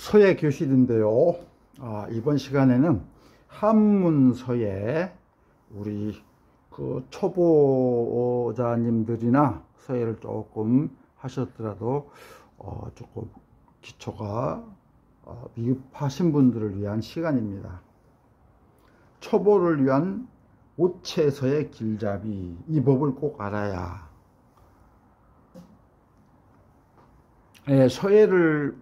서예 교실인데요. 이번 시간에는 한문서예 우리 초보자님들이나 서예를 조금 하셨더라도 조금 기초가 미흡하신 분들을 위한 시간입니다. 초보를 위한 오체서의 길잡이, 이 법을 꼭 알아야 서예를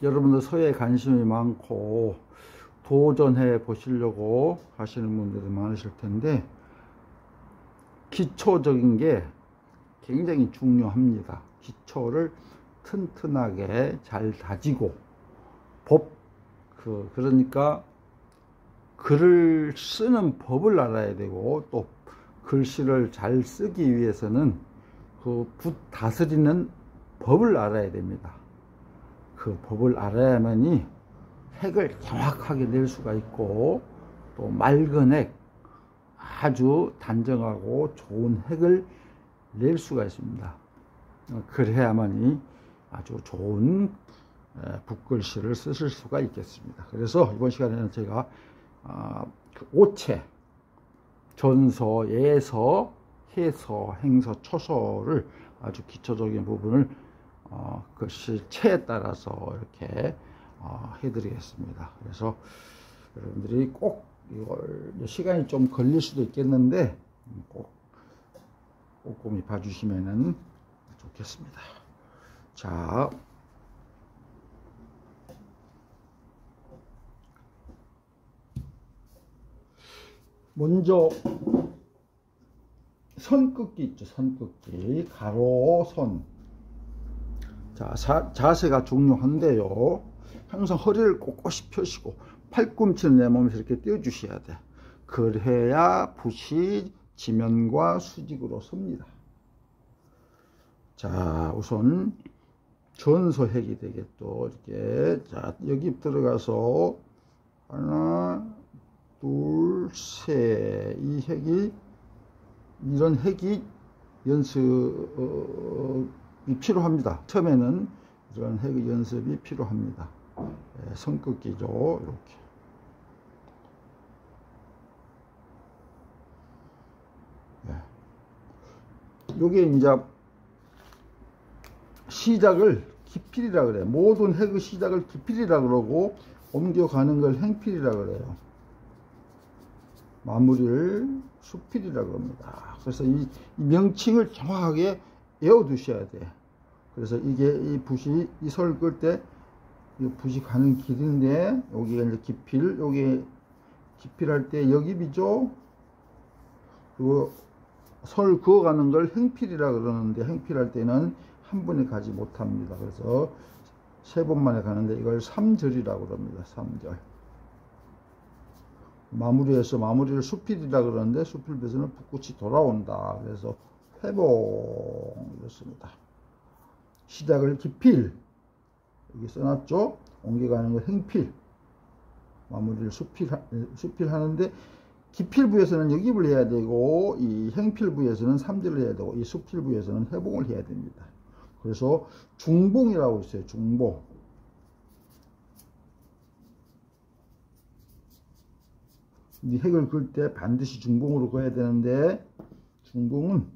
여러분들 서예에 관심이 많고 도전해 보시려고 하시는 분들이 많으실 텐데 기초적인 게 굉장히 중요합니다. 기초를 튼튼하게 잘 다지고 그러니까 글을 쓰는 법을 알아야 되고, 또 글씨를 잘 쓰기 위해서는 그 붓 다스리는 법을 알아야 됩니다. 그 법을 알아야만이 핵을 정확하게 낼 수가 있고, 또 맑은 핵, 아주 단정하고 좋은 핵을 낼 수가 있습니다. 그래야만이 아주 좋은 붓글씨를 쓰실 수가 있겠습니다. 그래서 이번 시간에는 제가 오체, 전서, 예서, 해서, 행서, 초서를 아주 기초적인 부분을 글씨체에 따라서 이렇게 해드리겠습니다. 그래서 여러분들이 꼭 이걸 시간이 좀 걸릴 수도 있겠는데 꼭 꼼꼼히 봐주시면 좋겠습니다. 자, 먼저 선긋기 있죠. 선긋기, 가로, 선. 자, 자세가 중요한데요. 항상 허리를 꼿꼿이 펴시고 팔꿈치를 내몸에서 이렇게 띄워주셔야 돼. 그래야 붓이 지면과 수직으로 섭니다. 자, 우선 전서핵이 되겠죠. 이렇게. 자, 여기 들어가서 하나, 둘, 셋. 이 핵이, 이런 핵이 연습이 필요합니다. 처음에는 이런 핵의 연습이 필요합니다. 선긋기죠. 이렇게. 요게 이제 시작을 기필이라 그래요. 모든 핵의 시작을 기필이라 그러고 옮겨가는 걸 행필이라 그래요. 마무리를 수필이라 그럽니다. 그래서 이 명칭을 정확하게 외워두셔야 돼. 그래서 이게 이 붓이 이 설 끌 때 이 붓이 가는 길인데, 여기가 이제 기필, 여기 기필할 때 여기비죠. 그리고 설 그어가는 걸 행필이라 그러는데, 행필할 때는 한 번에 가지 못합니다. 그래서 세 번만에 가는데 이걸 3절이라고 그럽니다. 3절. 마무리해서 마무리를 수필이라 그러는데, 수필에서는 붓끝이 돌아온다. 그래서 회복, 이렇습니다. 시작을 기필, 여기 써놨죠. 옮겨가는 거 행필, 마무리를 수필 하는데, 기필부에서는 역입을 해야 되고, 이 행필부에서는 3절을 해야 되고, 이 수필부에서는 회복을 해야 됩니다. 그래서 중봉이라고 있어요. 중봉. 이 핵을 그을 때 반드시 중봉으로 그어야 되는데, 중봉은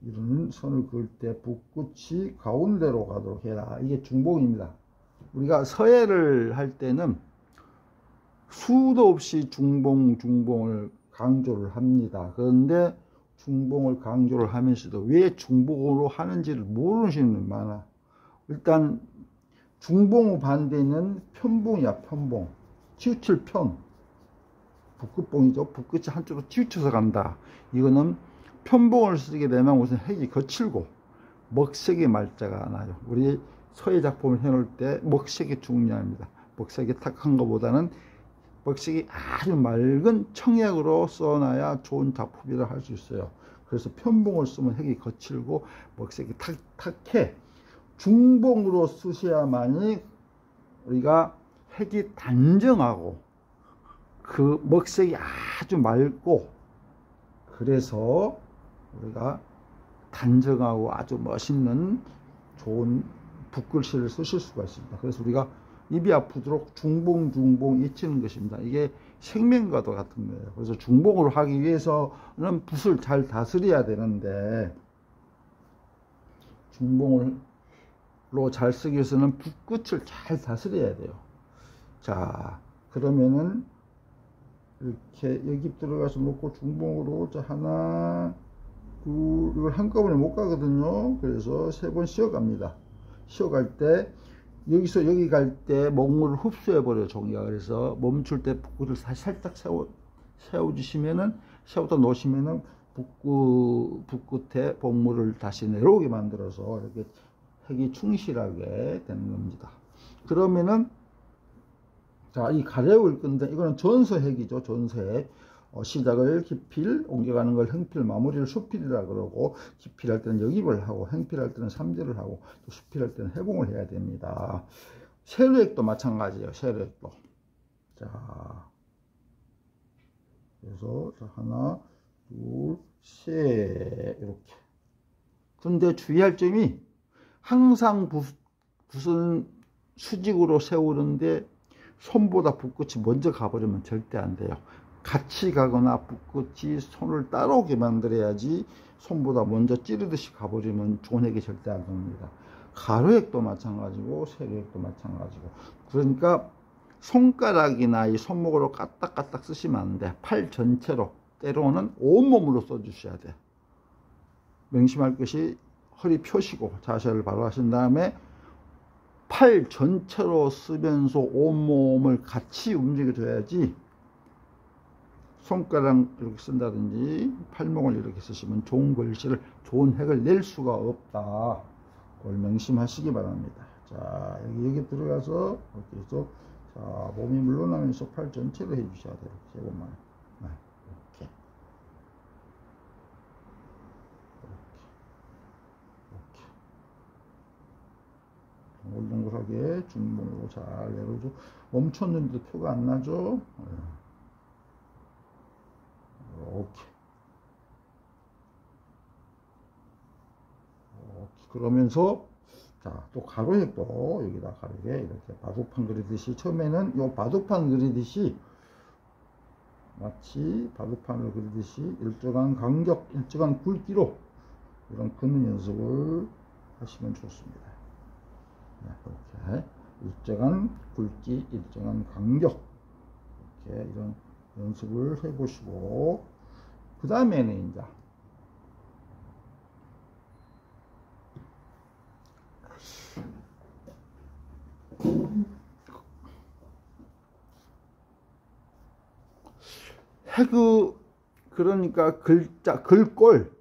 이런 선을 그을 때 붓끝이 가운데로 가도록 해라. 이게 중봉입니다. 우리가 서예를 할 때는 수도 없이 중봉을 강조를 합니다. 그런데 중봉을 강조를 하면서도 왜 중봉으로 하는지를 모르시는 분이 많아. 일단 중봉의 반대는 편봉이야. 편봉. 치우칠 편. 붓끝봉이죠. 붓끝이 한쪽으로 치우쳐서 간다. 이거는 편봉을 쓰게 되면 우선 핵이 거칠고 먹색의 말자가 나요. 우리 서예 작품을 해놓을 때 먹색이 중요합니다. 먹색이 탁한 것보다는 먹색이 아주 맑은 청약으로 써놔야 좋은 작품이라 할 수 있어요. 그래서 편봉을 쓰면 핵이 거칠고 먹색이 탁해. 중봉으로 쓰셔야만이 우리가 핵이 단정하고 그 먹색이 아주 맑고, 그래서 우리가 단정하고 아주 멋있는 좋은 붓글씨를 쓰실 수가 있습니다. 그래서 우리가 입이 아프도록 중봉 잊히는 것입니다. 이게 생명과도 같은 거예요. 그래서 중봉으로 하기 위해서는 붓을 잘 다스려야 되는데, 중봉으로 잘 쓰기 위해서는 붓끝을 잘 다스려야 돼요. 자, 그러면은 이렇게 여기 들어가서 놓고 중봉으로, 자, 하나, 둘, 이걸 한꺼번에 못 가거든요. 그래서 3번 쉬어갑니다. 쉬어갈 때, 여기서 여기 갈 때 먹물을 흡수해버려요, 종이가. 그래서 멈출 때 붓글을 살짝 세워주시면은, 세워다 놓으시면은 붓끝에 먹물을 다시 내려오게 만들어서 이렇게 핵이 충실하게 되는 겁니다. 그러면은, 자, 이 가래울 건데, 이거는 전서핵이죠, 전서핵. 시작을 기필, 옮겨가는 걸 행필, 마무리를 수필이라 그러고, 기필할 때는 역입을 하고, 행필할 때는 삼절을 하고, 또 수필할 때는 해봉을 해야 됩니다. 세로액도 마찬가지예요, 세로액도. 자, 그래서 하나, 둘, 셋, 이렇게. 근데 주의할 점이, 항상 붓은 수직으로 세우는데 손보다 붓끝이 먼저 가버리면 절대 안 돼요. 같이 가거나 붓끝이 손을 따라오게 만들어야지. 손보다 먼저 찌르듯이 가버리면 좋은 핵이 절대 안 됩니다. 가로핵도 마찬가지고 세로핵도 마찬가지고. 그러니까 손가락이나 이 손목으로 까딱까딱 쓰시면 안 돼. 팔 전체로, 때로는 온몸으로 써주셔야 돼. 명심할 것이, 허리 펴시고 자세를 바로 하신 다음에 팔 전체로 쓰면서 온몸을 같이 움직여 줘야지. 손가락 이렇게 쓴다든지 팔목을 이렇게 쓰시면 좋은 글씨를, 좋은 핵을 낼 수가 없다. 그걸 명심하시기 바랍니다. 자, 여기 들어가서 이렇게 해서, 자, 몸이 물러나면서 팔 전체로 해주셔야 돼요. 3번만. 이렇게. 동글동글하게 중봉으로 잘 내려줘. 멈췄는데 표가 안 나죠? 이렇게. 그러면서, 자, 또 가로핵도 여기다 가로에 이렇게 바둑판 그리듯이, 처음에는 요 바둑판 그리듯이, 마치 바둑판을 그리듯이 일정한 간격, 일정한 굵기로 이런 긋는 연습을 하시면 좋습니다. 이렇게 일정한 굵기, 일정한 간격, 이렇게 이런 연습을 해보시고, 그 다음에는 이제 핵의, 그러니까 글자, 글꼴,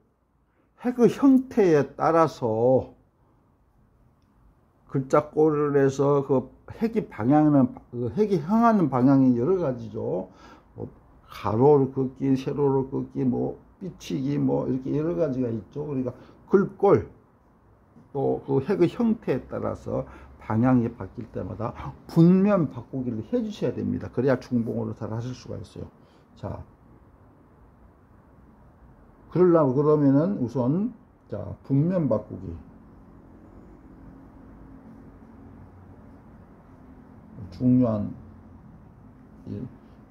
핵의 형태에 따라서 글자 꼴을 해서 그 핵이 방향은, 그 핵이 향하는 방향이 여러 가지죠. 뭐 가로로 긋기, 세로로 긋기, 뭐 삐치기, 뭐 이렇게 여러 가지가 있죠. 그러니까 글꼴, 또 그 핵의 형태에 따라서 방향이 바뀔 때마다 붓면 바꾸기를 해 주셔야 됩니다. 그래야 중봉으로 잘 하실 수가 있어요. 자, 그러려고 그러면은 우선, 자, 붓면 바꾸기. 중요한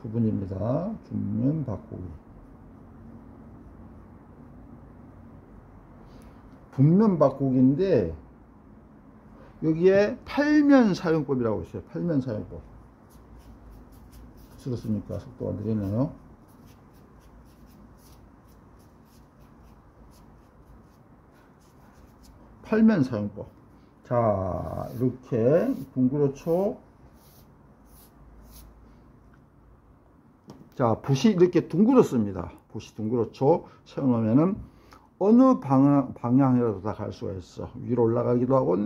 부분입니다. 붓면 바꾸기. 붓면 바꾸기인데, 여기에 팔면 사용법이라고 있어요. 팔면 사용법. 들었으니까 속도가 느리네요. 팔면 사용법. 자, 이렇게 둥그렇죠. 자, 붓이 이렇게 둥그렇습니다. 붓이 둥그렇죠. 세워놓으면은 어느 방향이라도 다 갈 수가 있어. 위로 올라가기도 하고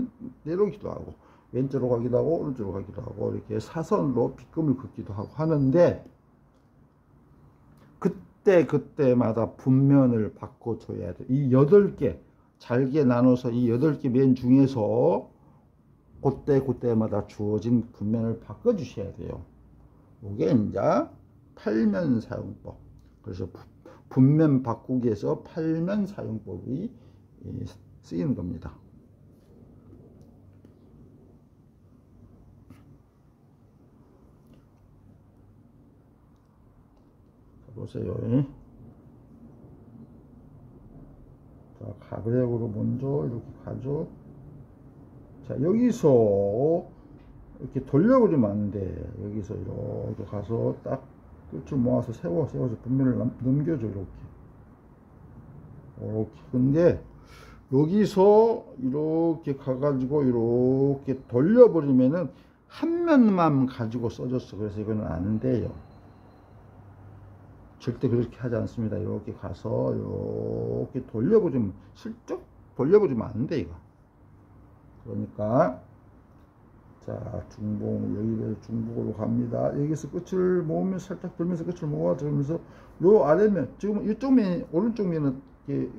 내려오기도 하고, 왼쪽으로 가기도 하고 오른쪽으로 가기도 하고, 이렇게 사선으로 빗금을 긋기도 하고 하는데, 그때마다 붓면을 바꿔줘야 돼. 이 8개 잘게 나눠서 이 8개 면 중에서 그때마다 주어진 붓면을 바꿔주셔야 돼요. 이게 이제 팔면 사용법. 그래서 붓면 바꾸기에서 팔면 사용법이 쓰이는 겁니다. 자, 보세요. 자, 가브렉으로 먼저 이렇게 가죠. 자, 여기서 이렇게 돌려버리면 안 돼. 여기서 이렇게 가서 딱 끝을 모아서 세워서 분면을 넘겨줘. 이렇게. 근데 여기서 이렇게 가가지고 이렇게 돌려버리면은 한 면만 가지고 써졌어. 그래서 이거는 안 돼요. 절대 그렇게 하지 않습니다. 이렇게 가서 이렇게 돌려버리면, 슬쩍 돌려버리면 안 돼, 이거. 그러니까 자, 중봉, 여기를 중복으로 갑니다. 여기서 끝을 모으면서 살짝 들면서 끝을 모아주면서 요 아래면, 지금 이쪽 면이, 오른쪽 면은 이렇게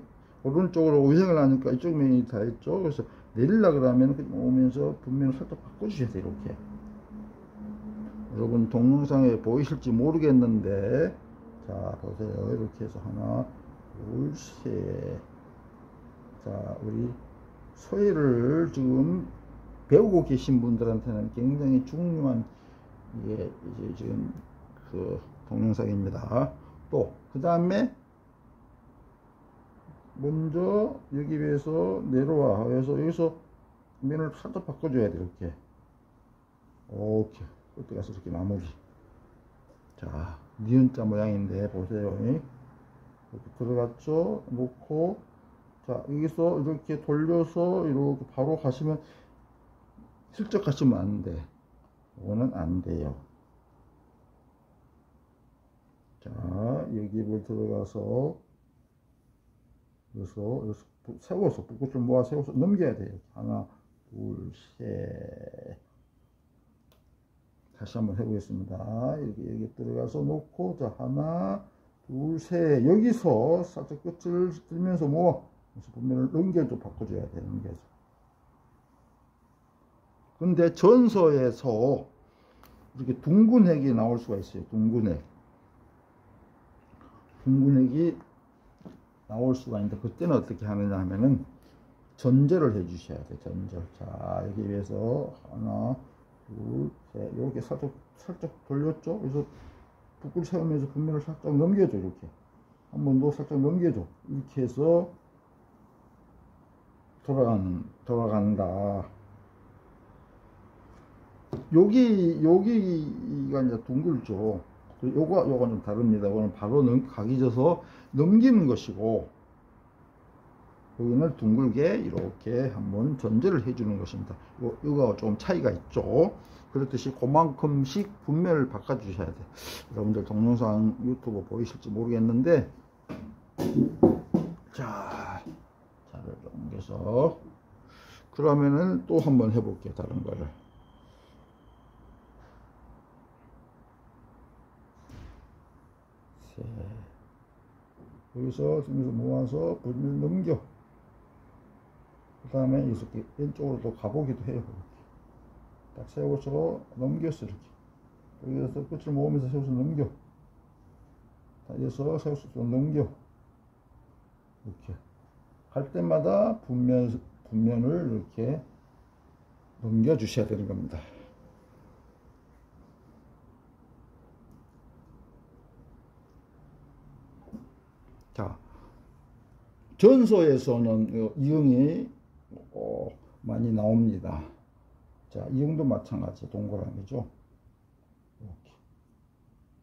오른쪽으로 우행을 하니까 이쪽 면이 다 있죠. 그래서 내리려고 그러면 오면서 분면을 살짝 바꿔주셔야 돼요. 이렇게. 여러분 동영상에 보이실지 모르겠는데, 자, 보세요. 이렇게 해서 하나, 둘, 셋. 자, 우리 서예를 지금 배우고 계신 분들한테는 굉장히 중요한, 이게 이제 지금 그 동영상입니다. 또 그 다음에 먼저 여기 위에서 내려와. 그래서 여기서 면을 살짝 바꿔줘야 돼. 이렇게. 오케이. 끝에 가서 이렇게 마무리. 자, 니은자 모양인데 보세요. 이렇게 들어갔죠. 놓고, 자, 여기서 이렇게 돌려서 이렇게 바로 가시면, 슬쩍 가시면 안 돼. 이거는 안 돼요. 자, 여기 물 들어가서, 여기서 세워서, 붓꽃을 모아 세워서 넘겨야 돼요. 하나, 둘, 셋. 다시 한번 해보겠습니다. 여기 들어가서 놓고, 자, 하나, 둘, 셋. 여기서 살짝 끝을 들면서 모아. 그래서 분면을 넘겨줘, 바꿔줘야 돼. 넘겨줘. 근데 전서에서 이렇게 둥근 핵이 나올 수가 있어요. 둥근 핵. 둥근 핵이 나올 수가 있는데, 그때는 어떻게 하느냐 하면은 전절을 해 주셔야 돼. 전절. 자, 여기 위해서 하나, 둘, 셋. 이렇게 살짝 돌렸죠. 그래서 붓글 세우면서 분면을 살짝 넘겨줘. 이렇게 한 번 더 살짝 넘겨줘. 이렇게 해서 돌아간다. 여기가 이제 둥글죠. 요거는 좀 다릅니다. 이거는 바로 각이 져서 넘기는 것이고, 여기는 둥글게 이렇게 한번 전제를 해주는 것입니다. 이거 좀 차이가 있죠. 그렇듯이 그만큼씩 분면을 바꿔주셔야 돼. 여러분들 동영상 유튜브 보이실지 모르겠는데, 자, 자를 옮겨서, 그러면은 또 한번 해볼게요. 다른 걸. 여기서 모아서 분을 넘겨. 그 다음에 이렇게 왼쪽으로 또 가보기도 해요. 딱 세워서 넘겼어. 이렇게 여기서 끝을 모으면서 세워서 넘겨. 여기서 세워서 또 넘겨. 이렇게 갈 때마다 분면을 이렇게 넘겨 주셔야 되는 겁니다. 자, 전서에서는 이응이 많이 나옵니다. 자, 이응도 마찬가지 동그라미죠. 이렇게.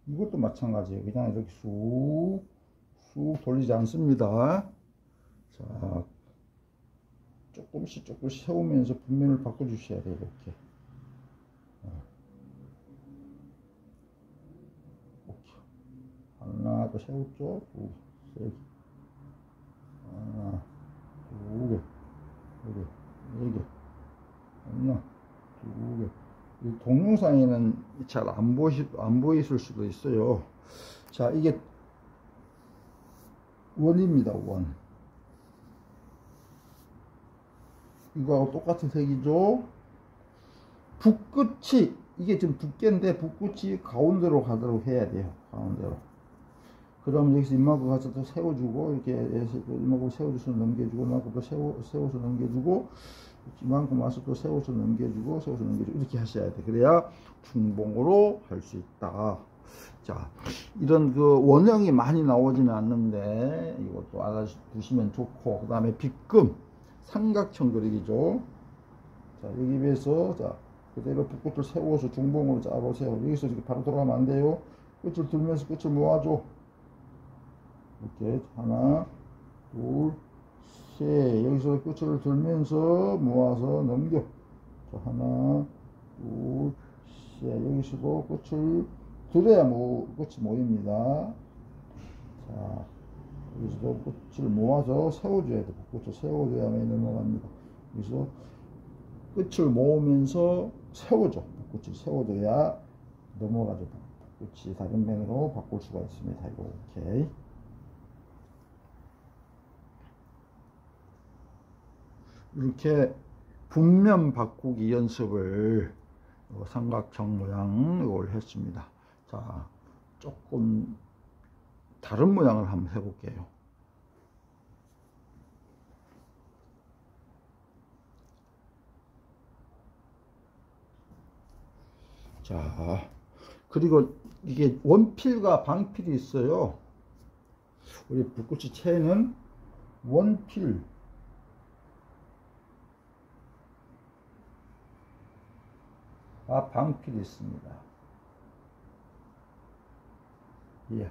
이것도 마찬가지예요. 그냥 이렇게 쑥 돌리지 않습니다. 자, 조금씩 세우면서 분면을 바꿔주셔야 돼요. 이렇게. 이렇게. 하나 더 세웠죠. 두, 세 개. 하나, 두 개. 네 개. 하나, 두 개. 이 동영상에는 잘 안 보이실 수도 있어요. 자, 이게 원입니다. 원. 이거하고 똑같은 색이죠. 붓끝이, 이게 지금 두께인데 붓끝이 가운데로 가도록 해야 돼요. 가운데로. 그럼 여기서 이만큼 가서 또 세워주고, 이렇게 해서 이만큼 세워줘서 넘겨주고, 이만큼 또 세워서 넘겨주고, 이만큼 와서 또 세워서 넘겨주고, 세워서 넘겨주고, 이렇게 하셔야 돼. 그래야 중봉으로 할 수 있다. 자, 이런 그 원형이 많이 나오지는 않는데, 이것도 알아두시면 좋고, 그 다음에 빗금, 삼각형 그리기죠. 자, 여기 위에서, 자, 그대로 붓끝을 세워서 중봉으로 잡으세요. 여기서 이렇게 바로 돌아가면 안 돼요. 끝을 들면서 끝을 모아줘. 이렇게 하나, 둘, 셋. 여기서 끝을 들면서 모아서 넘겨. 자, 하나, 둘, 셋. 여기서도 끝을 들어야 끝이 모입니다. 자, 여기서도 끝을 모아서 세워줘야 돼. 끝을 세워줘야만 넘어갑니다. 여기서 끝을 모으면서 세워줘. 끝을 세워줘야 넘어가죠. 끝이 다른 면으로 바꿀 수가 있습니다. 이렇게. 이렇게 분면 바꾸기 연습을 삼각형 모양 이걸 했습니다. 자, 조금 다른 모양을 한번 해볼게요. 자, 그리고 이게 원필과 방필이 있어요. 우리 붓꽃이 채는 원필, 방필이 있습니다. 예,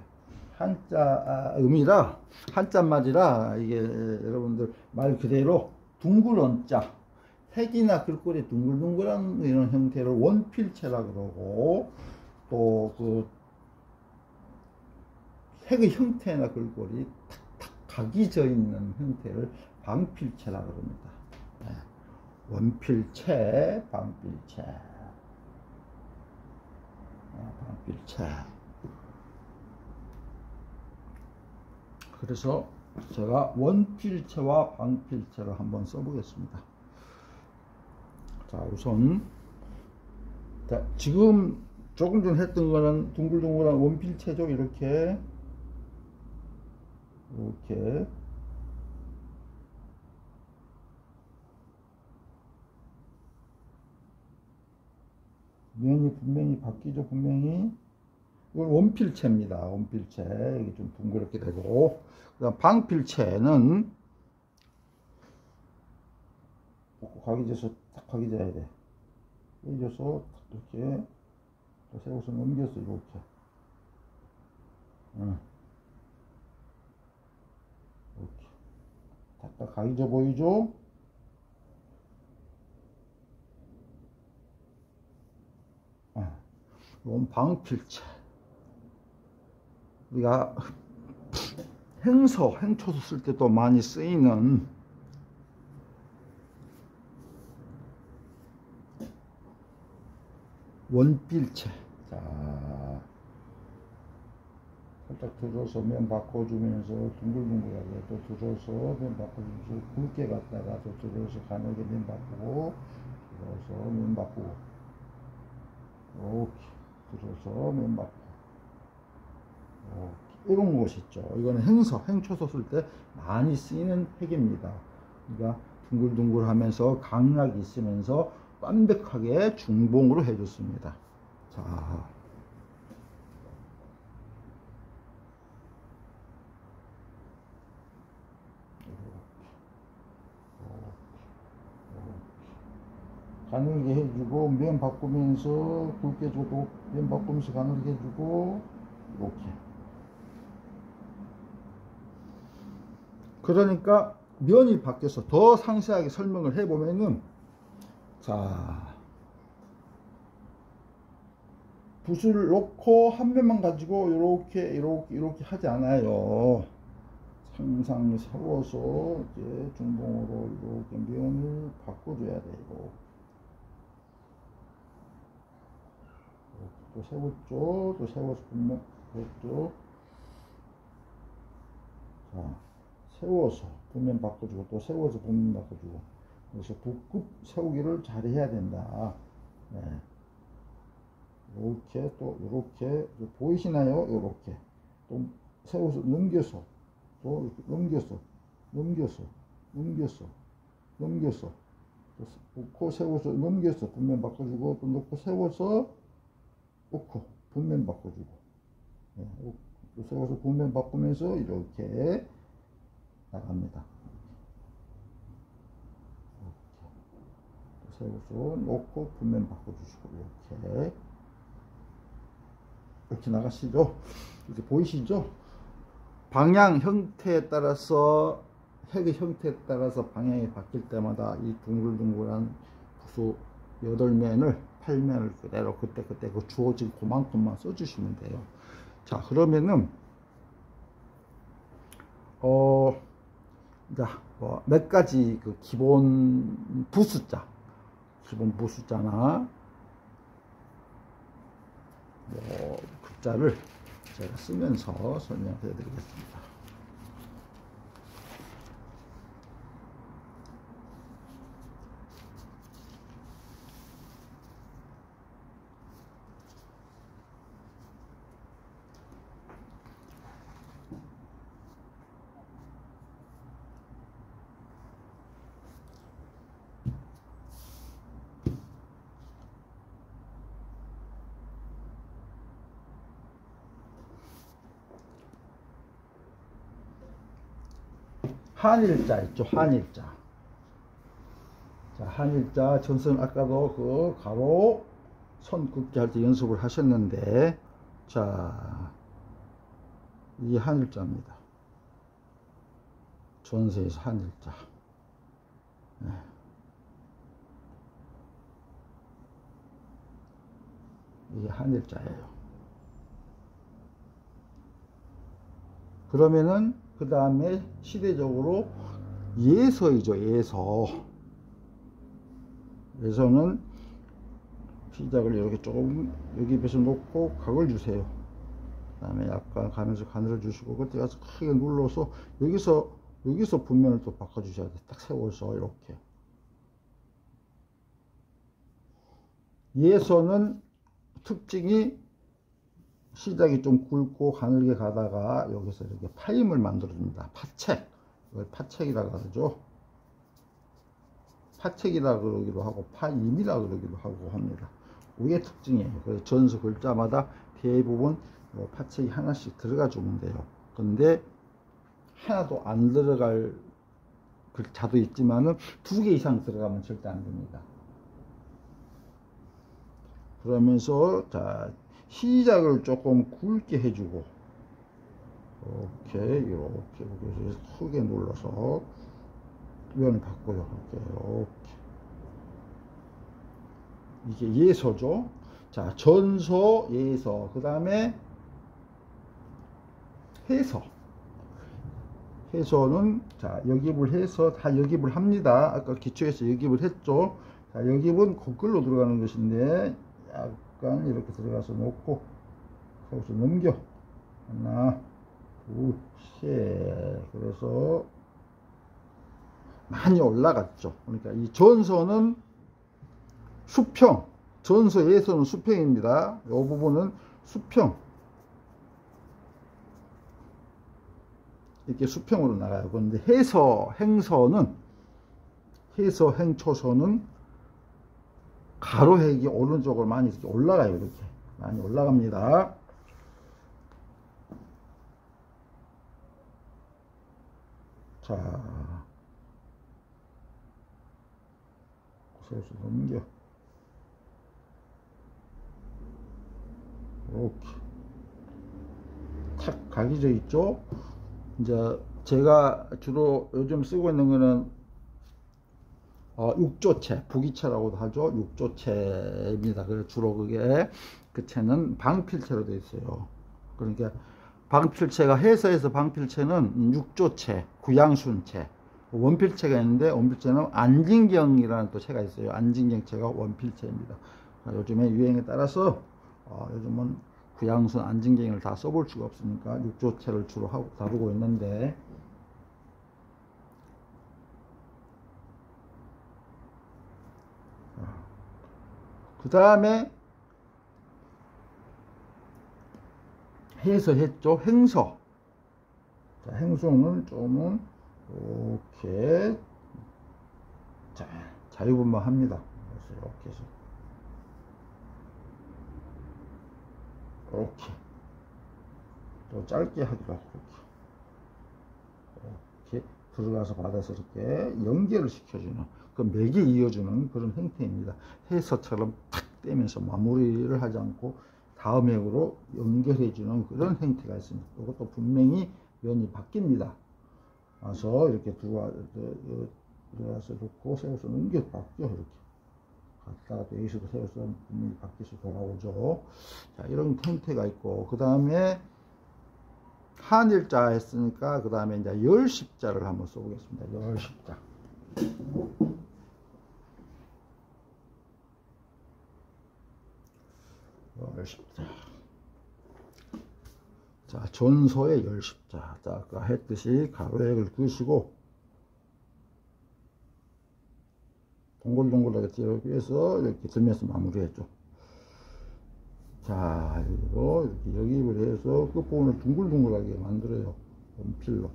한자 음이라 한자말이라 이게 여러분들 말 그대로 둥글언자, 색이나 글꼴이 둥글둥글한 이런 형태를 원필체라 그러고, 또 그 색의 형태나 글꼴이 탁탁 각이 져 있는 형태를 방필체라 그럽니다. 네. 원필체, 방필체. 방필체. 그래서 제가 원필체와 방필체를 한번 써보겠습니다. 자, 우선 지금 조금 전 했던 거는 둥글둥글한 원필체죠. 이렇게 면이 분명히 바뀌죠. 분명히 이건 원필체입니다. 원필체. 이게 좀 둥그렇게 되고, 그다음 방필체는 각이 져서 딱 각이 져야 돼. 이져서 이렇게 세워서 넘겼어. 이렇게. 이렇게. 딱딱 각이 져 보이죠? 이건 방필체. 우리가 행초소 쓸 때 또 많이 쓰이는 원필체. 자, 살짝 들어서 면 바꿔주면서 둥글둥글하게 또 들어서 면 바꿔주면서 굵게 갔다가 또 들어서 가늘게 면 바꾸고, 들어서 면 바꾸고, 이렇게 들어서 면 바꾸고, 이런 것이 있죠. 이거는 행초소 쓸 때 많이 쓰이는 핵입니다. 그러니까 둥글둥글 하면서 강약이 있으면서 완벽하게 중봉으로 해줬습니다. 자, 가늘게 해주고, 면 바꾸면서 굵게 해주고, 면 바꾸면서 가늘게 해주고, 이렇게. 그러니까 면이 바뀌어서 더 상세하게 설명을 해보면은, 자, 붓을 놓고 한 면만 가지고 이렇게 하지 않아요. 항상 세워서 이제 중봉으로 이렇게 면을 바꿔줘야 돼요. 또 세웠죠. 또 세워서 분면 했죠. 자, 세워서 분면 바꿔주고, 또 세워서 분면 바꿔주고. 그래서 붓끝 세우기를 잘 해야 된다. 네. 이렇게 또 이렇게 보이시나요? 이렇게 또 세워서 넘겨서 또 이렇게 넘겨서 놓고 세워서 넘겨서 분면 바꿔주고 또 놓고 세워서 놓고 분면 바꿔주고 또 세워서 분면 바꾸면서 이렇게 나갑니다. 세워서 놓고 분면 바꿔주시고 이렇게 나가시죠. 이렇게 보이시죠? 방향 형태에 따라서 핵의 형태에 따라서 방향이 바뀔 때마다 이 둥글둥글한 부수 8면을 8면을 그대로 그때 그 주어진 그만큼만 써주시면 돼요. 자, 그러면은 몇 가지 그 기본 부숫자나 글자를 제가 쓰면서 설명해 드리겠습니다. 한일자 있죠, 한일자. 자, 한일자 전선 아까도 그 가로 선 긋기 할 때 연습을 하셨는데, 자, 이 한일자입니다. 전서에서 한일자. 네. 이게 한일자예요. 그러면은 그 다음에 시대적으로 예서이죠. 예서는 시작을 이렇게 조금 여기 입에서 놓고 각을 주세요. 그 다음에 약간 가면서 가늘어 주시고 그때 가서 크게 눌러서 여기서 분면을 또 바꿔 주셔야 돼. 딱 세워서 이렇게. 예서는 특징이 시작이 좀 굵고 가늘게 가다가 여기서 이렇게 파임을 만들어줍니다. 이걸 파책이라고 하죠. 파책이라 그러기도 하고 파임이라 그러기도 하고 합니다. 그게 특징이에요. 그래서 전서 글자마다 대부분 파책이 하나씩 들어가 주면 돼요. 근데 하나도 안 들어갈 글자도 있지만은 2개 이상 들어가면 절대 안 됩니다. 그러면서 자, 시작을 조금 굵게 해주고 이렇게 크게 눌러서 면을 바꿔요. 이렇게 이게 예서죠. 자, 전서, 예서, 그 다음에 해서는 자, 역입을 해서 다 역입을 합니다. 아까 기초에서 역입을 했죠. 자, 역입은 거꾸로 들어가는 것인데 약간 이렇게 들어가서 놓고 거기서 넘겨 하나 둘 셋. 그래서 많이 올라갔죠. 그러니까 이 전서는 수평, 전서에서는 수평입니다. 이 부분은 수평, 이렇게 수평으로 나가요. 그런데 행초서는 가로핵이 오른쪽으로 많이 이렇게 올라가요. 이렇게 많이 올라갑니다. 자, 그래서 넘겨 이렇게 탁 각이 져 있죠. 이제 제가 주로 요즘 쓰고 있는 거는 육조체, 부기체라고도 하죠. 육조체입니다. 그래서 주로 그게 그 체는 방필체로 되어 있어요. 그러니까 방필체가 해서에서 방필체는 육조체, 구양순체, 원필체가 있는데 원필체는 안진경이라는 또 체가 있어요. 안진경체가 원필체입니다. 요즘에 유행에 따라서 요즘은 구양순, 안진경을 다 써볼 수가 없으니까 육조체를 주로 다루고 있는데, 그 다음에 해서 했죠. 행서. 자, 행손을 좀은 이렇게 자, 자유분방합니다. 그래서 이렇게 해서 이렇게 또 짧게 하기로 하고 이렇게 들어가서 받아서 이렇게 연결을 시켜주는 그 맥이 이어주는 그런 형태입니다. 해서처럼 탁 떼면서 마무리를 하지 않고 다음 맥으로 연결해주는 그런 형태가 있습니다. 이것도 분명히 면이 바뀝니다. 와서 이렇게 들어와서 놓고 세워서 넘겨 바뀌어 이렇게 갔다가 또 여기서도 세워서 분명히 바뀌어서 돌아오죠. 자, 이런 형태가 있고 그 다음에 한일자 했으니까 그 다음에 이제 열십자를 한번 써보겠습니다. 열십자. 열십자. 자, 전소의 열십자. 자, 아까 했듯이 가로액을 그으시고 동글동글하게 띄어서 이렇게 들면서 마무리했죠. 자, 그리고 이렇게 여기를 해서 끝부분을 둥글둥글하게 만들어요. 원필로.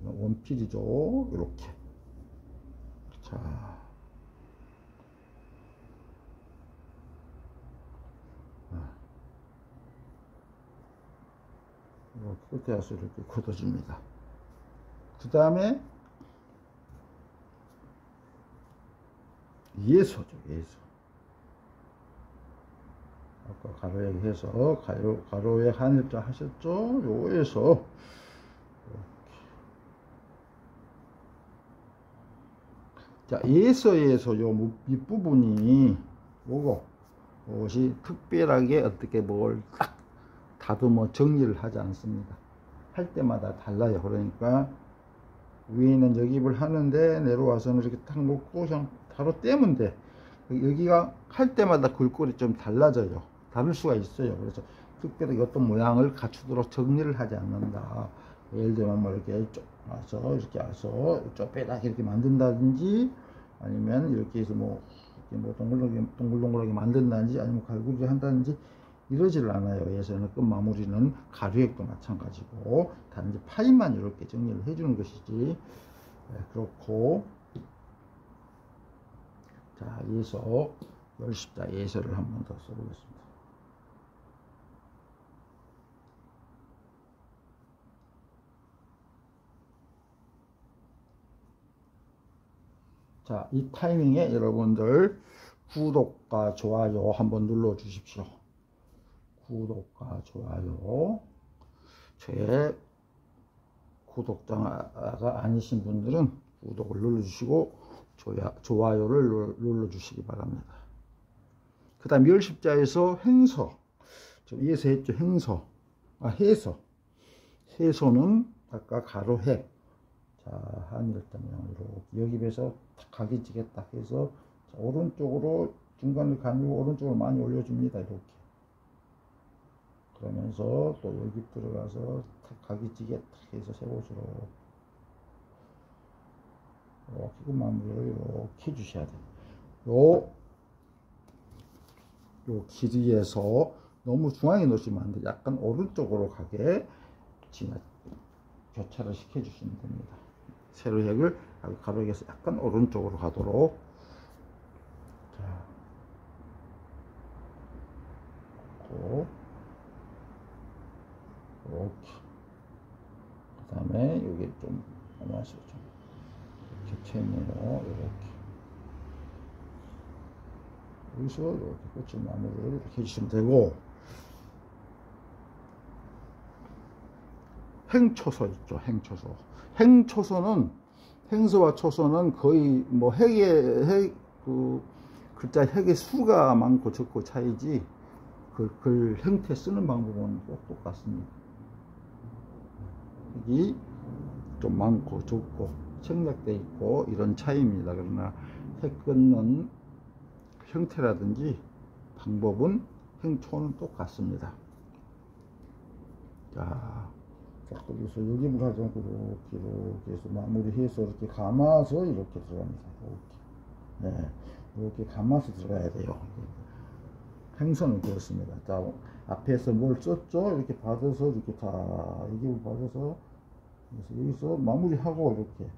원필이죠. 이렇게. 자. 이렇게 끝에 와서 이렇게 걷어줍니다. 그 다음에 예소죠. 예소. 아까 가로액 해서 가로액 한일자 하셨죠? 요에서 자, 예서에서 요 밑부분이 요것이 특별하게 어떻게 뭘 딱 다듬어 정리를 하지 않습니다. 할 때마다 달라요. 그러니까 위에는 여깁을 하는데 내려와서는 이렇게 딱 놓고 그냥 바로 떼면 돼. 여기가 할 때마다 글꼴이 좀 달라져요. 다를 수가 있어요. 그래서 특별히 어떤 모양을 갖추도록 정리를 하지 않는다. 예를 들면 뭐 이렇게 이렇게 와서 쪼빼딱 이렇게 만든다든지 아니면 이렇게 해서 뭐 동글동글하게 만든다든지 아니면 갈구리 한다든지 이러지를 않아요. 예서는 끝 마무리는 가루액도 마찬가지고 단지 파인만 이렇게 정리를 해주는 것이지. 네, 그렇고 자, 예서 열십자 예서를 한 번 더 써보겠습니다. 자, 이 타이밍에 여러분들 구독과 좋아요 한번 눌러 주십시오. 구독과 좋아요. 제 구독자가 아니신 분들은 구독을 눌러주시고 좋아요를 눌러주시기 바랍니다. 그 다음 열십자에서 행서, 위에서 했죠. 행서, 해서. 해서는 아까 가로핵, 자, 한일자 모양으로 여기에서 각이지게 딱 해서 자, 오른쪽으로 중간을 가누고 오른쪽으로 많이 올려줍니다. 이렇게. 그러면서 또 여기 들어가서 각이지게 딱 해서 세 곳으로 이렇게 마무리를 이렇게 해주셔야 돼요. 요 길이에서 너무 중앙에 놓으시면 안 돼요. 약간 오른쪽으로 가게 교차를 시켜주시면 됩니다. 세로획을 가로액에서 약간 오른쪽으로 가도록. 자, 이렇게. 그 다음에 여기 좀 안녕하세요. 좀 겹쳐있네요. 이렇게. 여기서 이렇게 끝을 마무리를 이렇게 해주시면 되고, 행초소 있죠. 행초소. 행초소는 행서와 초소는 거의 뭐 글자 획의 수가 많고 적고 차이지 글 형태 쓰는 방법은 꼭 똑같습니다. 획이 좀 많고 적고 생략되어 있고 이런 차이입니다. 그러나 획 끊는 형태라든지 방법은 행초는 똑같습니다. 자, 여기서 여기를 하지 않고 이렇게 해서 마무리해서 이렇게 감아서 이렇게 들어갑니다. 이렇게. 네, 이렇게 감아서 들어가야 돼요. 행선은 그렇습니다. 자, 앞에서 뭘 썼죠? 이렇게 받아서 이렇게 다 여기 받아서 그래서 여기서 마무리하고 이렇게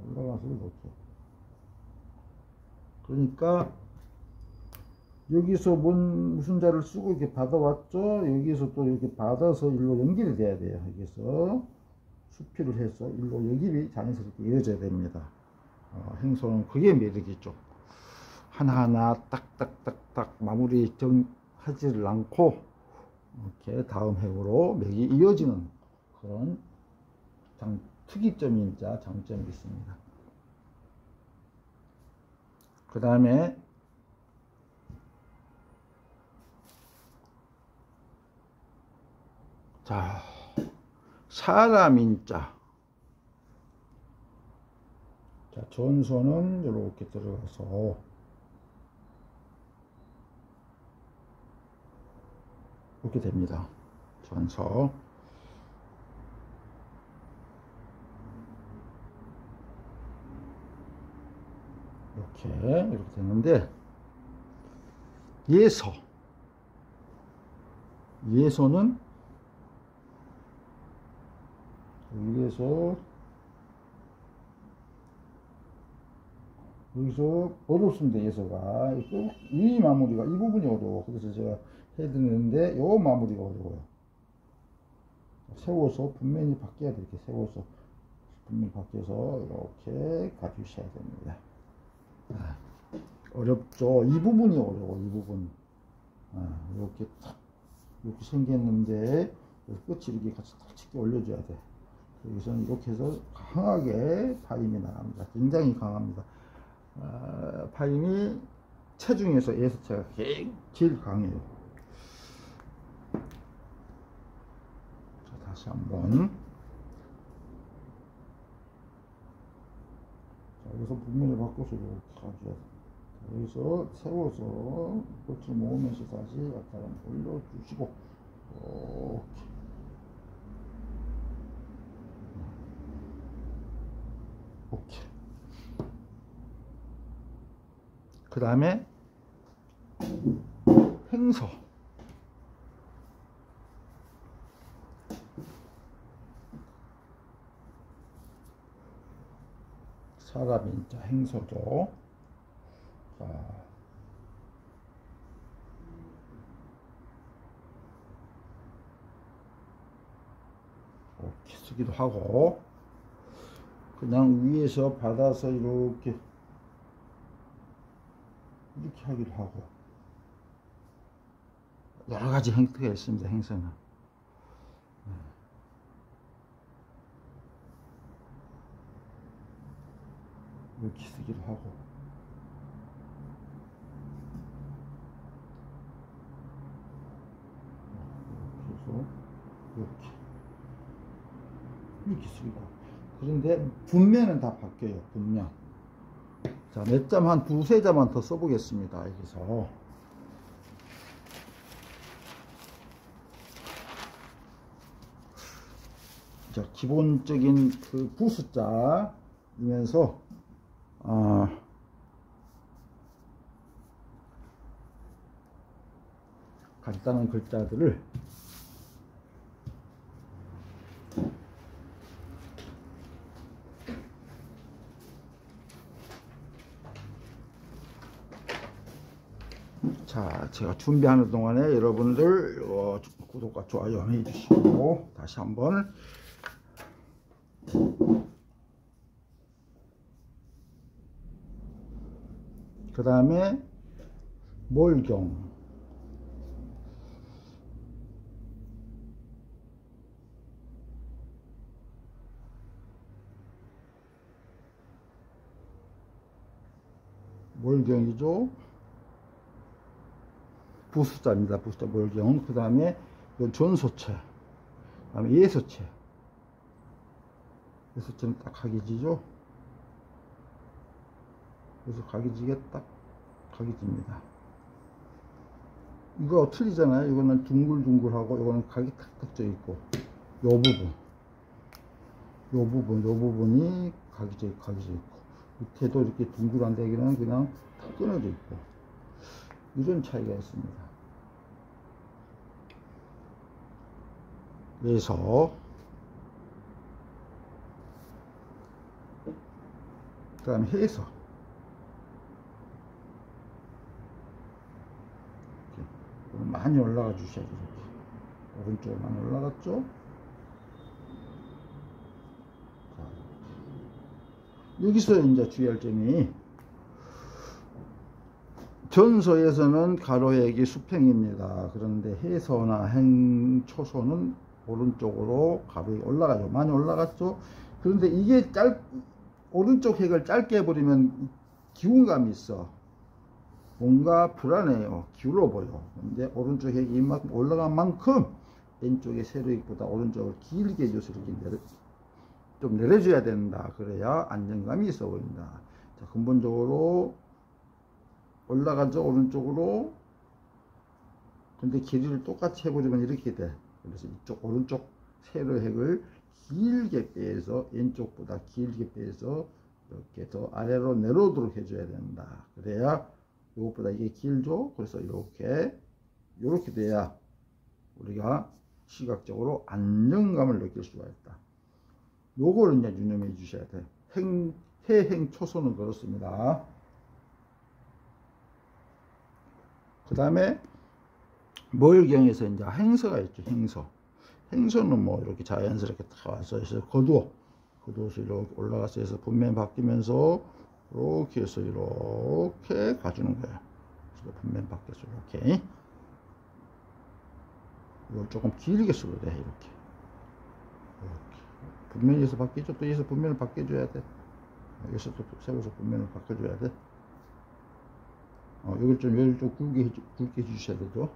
올라가서 이렇게. 그러니까 여기서 무슨 자를 쓰고 이렇게 받아왔죠. 여기서 또 이렇게 받아서 일로 연결이 돼야 돼요. 여기서 수필을 해서 일로 연결이 자연스럽게 이루어져야 됩니다. 행소는 그게 매력이죠. 하나하나 딱딱딱딱 마무리 하지를 않고 이렇게 다음 획으로 맥이 이어지는 그런 특이점이자 장점이 있습니다. 그 다음에 자, 사람인자. 자, 전소는 이렇게 들어가서 이렇게 됩니다. 전소. 이렇게 되는데, 예서는 여기서 어렵습니다. 예서가 이 마무리가 이 부분이 어려워. 그래서 제가 해드리는데 요 마무리가 어려워요. 세워서 분면이 바뀌어야 돼. 이렇게 세워서 분면이 바뀌어서 이렇게 가주셔야 됩니다. 어렵죠. 이 부분이 어려워. 이 부분. 이렇게 탁 이렇게 생겼는데 끝이 이렇게 같이 탁 치게 올려줘야 돼. 여기서는 이렇게 해서 강하게 파임이 나갑니다. 굉장히 강합니다. 파임이 체중에서 예서체가 제일 강해요. 자, 다시 한번. 자, 여기서 분면을 바꿔서 이렇게 가줘야 돼. 여기서 세워서 꽃을 모으면서 다시 약간 올려주시고 이렇게. 오케이. 그 다음에 행서. 사람인자 행서죠. 자, 이렇게 쓰기도 하고 그냥 위에서 받아서 이렇게 하기도 하고 여러 가지 형태가 있습니다. 행서는 이렇게 쓰기도 하고 그래서 이렇게 쓰기도 하고. 그런데 분면은 다 바뀌어요. 분면. 자, 몇 점, 한 두세 점만 더 써보겠습니다. 여기서. 자, 기본적인 그 부수자이면서, 간단한 글자들을 자, 제가 준비하는 동안에 여러분들 구독과 좋아요 해주시고 다시 한번 그 다음에 몰경. 몰경이죠. 부수자입니다. 부수자 몰경. 그 다음에 전소체. 그 다음에 예서체. 예서체는 딱 각이지죠. 그래서 각이지게 딱 각이집니다. 이거 틀리잖아요. 이거는 둥글둥글하고 이거는 각이 탁탁 져 있고 요 부분이 각이 져 있고 밑에도 이렇게 둥글한데 여기는 그냥 탁 끊어져 있고 이런 차이가 있습니다. 그래서 그 다음에 해서 이렇게 많이 올라가 주셔야죠. 이렇게 오른쪽으로 많이 올라갔죠. 자, 여기서 이제 주의할 점이, 전서에서는 가로획이 수평입니다. 그런데 해서나 행초소는 오른쪽으로 가로획이 올라가죠. 많이 올라갔죠. 그런데 이게 오른쪽 획을 짧게 해버리면 기운감이 있어. 뭔가 불안해요. 기울어 보여. 근데 오른쪽 획이 이만큼 올라간 만큼 왼쪽의 세로획보다 오른쪽을 길게 해줘서 이렇게 좀 내려줘야 된다. 그래야 안정감이 있어 보인다. 자, 근본적으로 올라가죠, 오른쪽으로. 근데 길이를 똑같이 해버리면 이렇게 돼. 그래서 이쪽 오른쪽 세로획을 길게 빼서, 왼쪽보다 길게 빼서 이렇게 더 아래로 내려오도록 해줘야 된다. 그래야 이것보다 이게 길죠. 그래서 이렇게 돼야 우리가 시각적으로 안정감을 느낄 수가 있다. 요거를 이제 유념해 주셔야 돼. 해행 초소는 그렇습니다. 그 다음에 멀경에서 이제 행서가 있죠. 행서는 뭐 이렇게 자연스럽게 다 와서 거두어서 이렇게 올라가서 해서 분면 바뀌면서 이렇게 해서 이렇게 가주는 거예요. 분면 바뀌어서 이렇게. 이걸 조금 길게 써도 돼. 이렇게. 분면에서 바뀌죠. 또 여기서 분면을 바뀌어줘야 돼. 여기서 또 세워서 분면을 바꿔줘야 돼. 여기를 좀 굵게 해주셔야 되죠.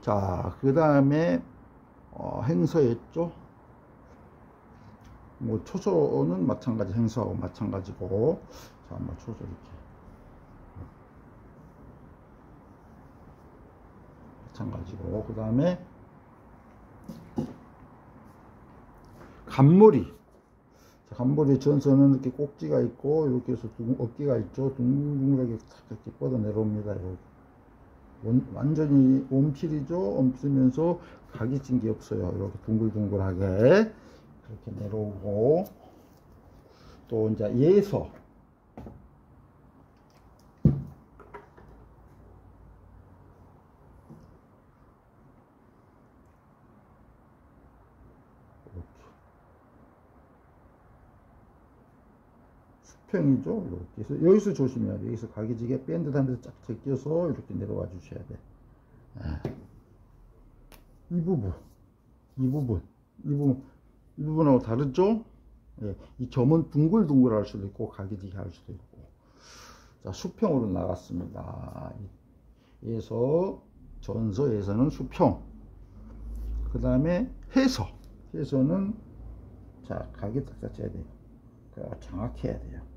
자, 그 다음에 행서였죠. 뭐 초소는 마찬가지, 행서하고 마찬가지고. 자, 한번 초소 이렇게 마찬가지고. 그 다음에 간머리. 자, 간머리 전선은 이렇게 꼭지가 있고, 이렇게 해서 어깨가 있죠. 둥글둥글하게 이렇게 뻗어 내려옵니다. 완전히 온필이죠. 없으면서 각이 찐 게 없어요. 이렇게 둥글둥글하게 이렇게 내려오고. 또 이제 예서. 수평이죠. 이렇게 해서 여기서 조심해야 돼. 여기서 각이 지게 뺀 듯한 데서 쫙 제껴서 이렇게 내려와 주셔야 돼. 이 부분하고 다르죠? 예, 이 점은 둥글둥글 할 수도 있고, 각이 지게 할 수도 있고. 자, 수평으로 나갔습니다. 전서에서는 수평. 그 다음에 해서는, 자, 각이 딱 잡혀야 돼요. 정확해야 돼요.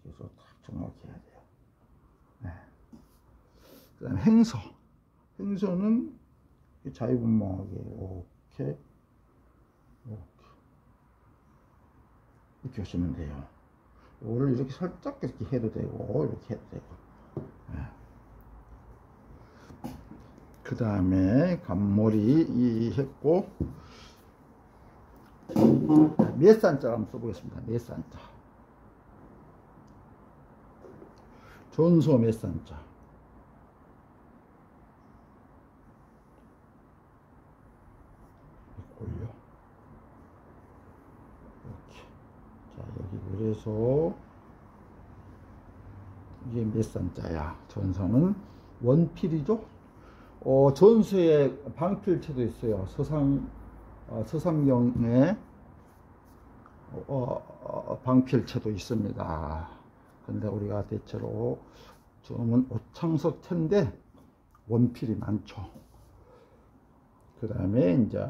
그래서 딱 정확해야 돼요. 네. 그 다음에 행서는 자유분방하게 이렇게 하시면 돼요. 이거를 이렇게 살짝 이렇게 해도 되고, 이렇게 해도 되고. 네. 그 다음에 간머리 했고, 몇산자 한번 써보겠습니다. 몇산자. 전서 몇산자. 올려. 이렇게. 자, 여기 그래서 이게 몇산자야. 전서는 원필이죠. 전서에 방필체도 있어요. 서삼경에 방필체도 있습니다. 근데 우리가 대체로 점은 오창석체인데 원필이 많죠. 그 다음에 이제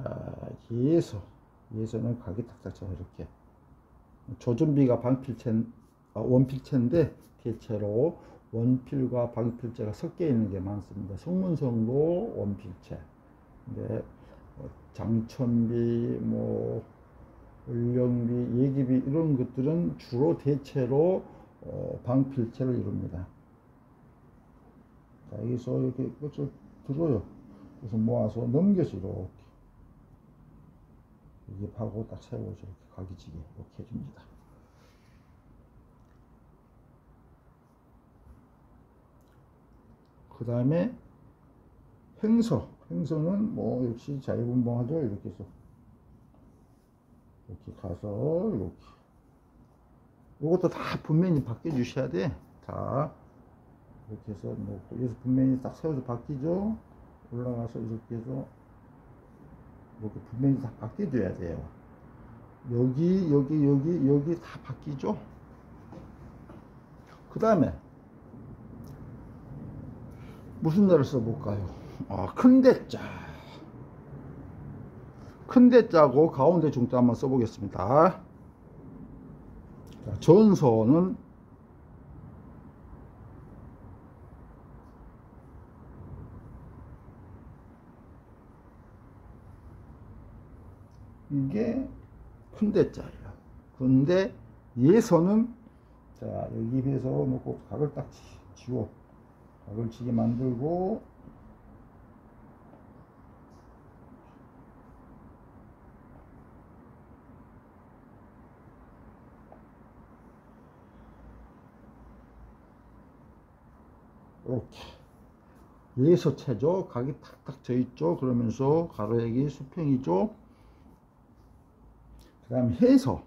예서는 각이 딱 잡혀 이렇게. 조준비가 원필체인데 대체로 원필과 방필체가 섞여 있는 게 많습니다. 성문성도 원필체. 근데 장천비, 을령비, 예기비 이런 것들은 주로 대체로 방필체를 이룹니다. 자, 여기서 이렇게 끝을 들어요. 그래서 모아서 넘겨서 이렇게 이게 파고 딱 세워서 이렇게 각이지게 이렇게 해줍니다. 그 다음에 행서는 뭐 역시 자유분방하죠. 이렇게 해서 이렇게 가서 이렇게 이것도 다 분면이 바뀌어 주셔야 돼. 다 이렇게 해서 놓고 여기서 분면이 딱 세워서 바뀌죠. 올라가서 이렇게 해서 이렇게 분면이 다 바뀌어 줘야 돼요. 여기 다 바뀌죠. 그 다음에 무슨 데를 써볼까요? 큰 대자. 큰 대자고 가운데 중자 한번 써보겠습니다. 자, 전서는 이게 큰 대자예요. 근데 예서는 자 여기에서 놓고 각을 딱 지워 각을 지게 만들고 이렇게 예서체죠. 각이 탁탁 져 있죠. 그러면서 가로액이 수평이죠. 그 다음 해서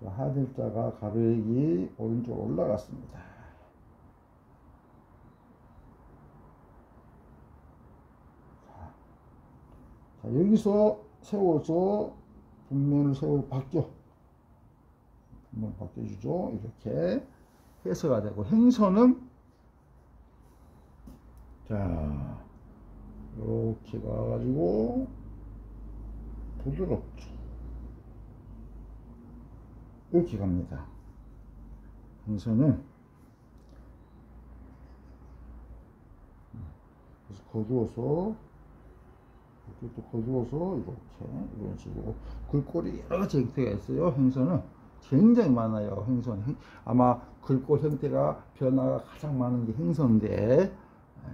하늘자가 가로액이 오른쪽으로 올라갔습니다. 자, 여기서 세워서 분면을 세워서 분면 바뀌어주죠. 이렇게 해서가 되고 행서는 자 이렇게 가가지고 부드럽죠. 이렇게 갑니다. 행서는 그래서 거두어서 이렇게 또 거두어서 이렇게 이런 식으로 글꼴이 여러 가지 형태가 있어요. 행서는 굉장히 많아요. 행서는 아마 글꼴 형태가 변화가 가장 많은 게 행서인데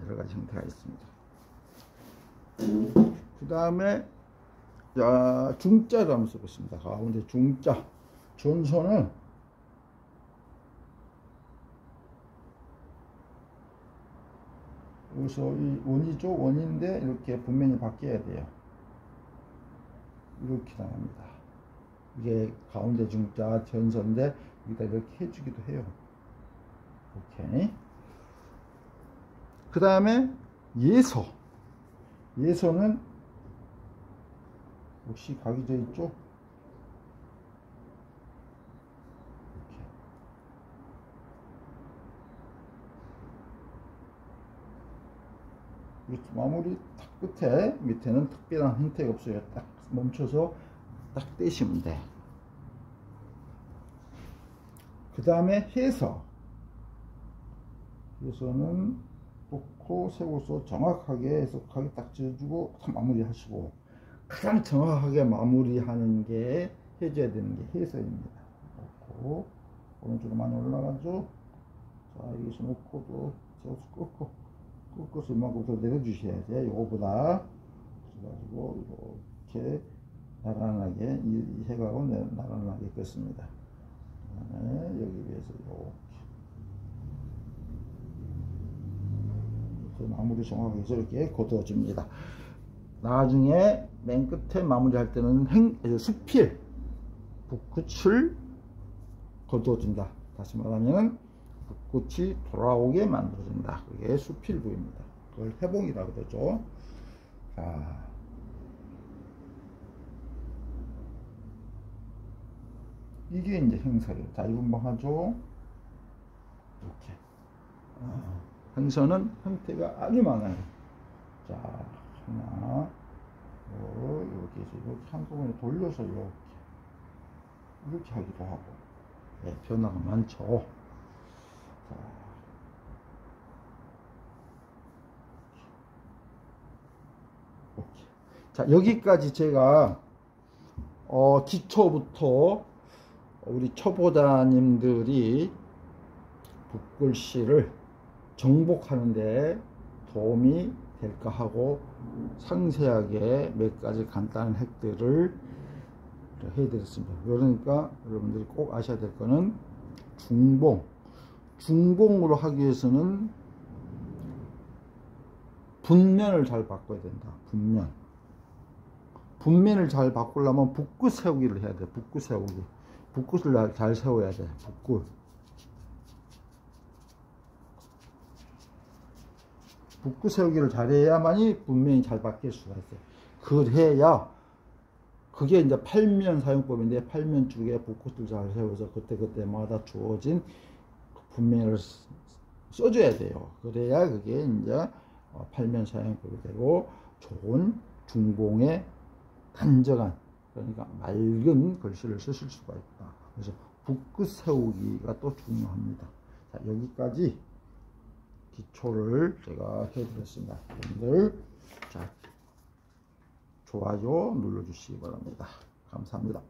여러 가지 형태가 있습니다. 그 다음에 중자를 한번 써보겠습니다. 가운데 중자. 전서는 여기서 이 원이죠. 원인데 이렇게 분면이 바뀌어야 돼요. 이렇게 나갑니다. 이게 가운데 중자 전서인데 여기다 이렇게 해주기도 해요. 오케이. 그 다음에 예서는 역시 각이 져 있죠. 이렇게 마무리 딱 끝에 밑에는 특별한 형태가 없어요. 딱 멈춰서 딱 떼시면 돼. 그 다음에 해서는 놓고 세워서 정확하게 해서 각이 딱 지어주고 마무리 하시고 가장 정확하게 마무리하는 게 해줘야 되는 게 해서입니다. 놓고 오른쪽으로 많이 올라가죠. 자 여기서 놓고 또 세워서 꺾어서 이만큼 더 내려주셔야 돼요. 요거보다 그래가지고 이렇게 나란하게 이 해가고 나란하게 긋습니다. 여기 위해서 이렇게 마무리 정확하게 저렇게 걷어줍니다. 나중에 맨 끝에 마무리할 때는 수필 붓끝을 걷어준다. 다시 말하면 붓끝이 돌아오게 만들어준다. 그게 수필부입니다. 그걸 해봉이라고 그러죠. 자, 이게 이제 행서예요. 자유분방하죠. 이렇게 행서는 형태가 아주 많아요. 자, 하나, 이렇게 해서 이렇게 한꺼번에 돌려서 이렇게 하기도 하고, 네, 변화가 많죠. 자, 이렇게. 자, 여기까지 제가 기초부터 우리 초보자님들이 붓글씨를 정복하는데 도움이 될까 하고 상세하게 몇 가지 간단한 핵들을 해드렸습니다. 그러니까 여러분들이 꼭 아셔야 될 거는 중봉으로 하기 위해서는 분면을 잘 바꿔야 된다. 분면을 잘 바꾸려면 붓끝 세우기를 해야 돼. 붓끝 세우기. 붓끝을 잘 세워야 돼. 붓끝 세우기를 잘해야만이 분면이 잘 바뀔 수가 있어요. 그래야 그게 이제 팔면 사용법인데, 팔면 쪽에 붓끝을 잘 세워서 그때마다 주어진 분면을 써줘야 돼요. 그래야 그게 이제 팔면 사용법이 되고 좋은 중봉의 단정한, 그러니까 맑은 글씨를 쓰실 수가 있다. 그래서 붓끝 세우기가 또 중요합니다. 자, 여기까지 기초를 제가 해드렸습니다. 여러분들, 자, 좋아요 눌러주시기 바랍니다. 감사합니다.